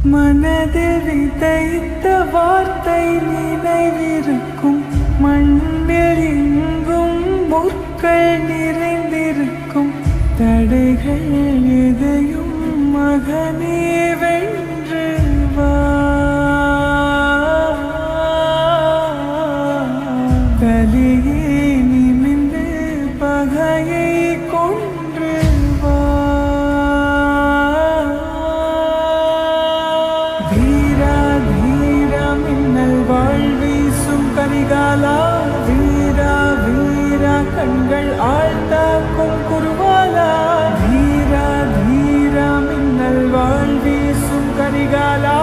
மனதில் விதைத்த வார்த்தை நினைவிருக்கும். மண்ணில் எங்கும் முற்கள் நிறைந்திருக்கும். தடைகள் எதையும் மகனே வென்று வா. தலையே நிமிர்ந்து பகையை கொன்று வா. வீரா வீரா மின்னல் வாழ்வீசும் கரிகாலா. வீரா வீரா கண்கள் ஆழ்த்தாக்கும் குருவாலா. வீரா வீரா மின்னல் வாழ்வீசும் கரிகாலா.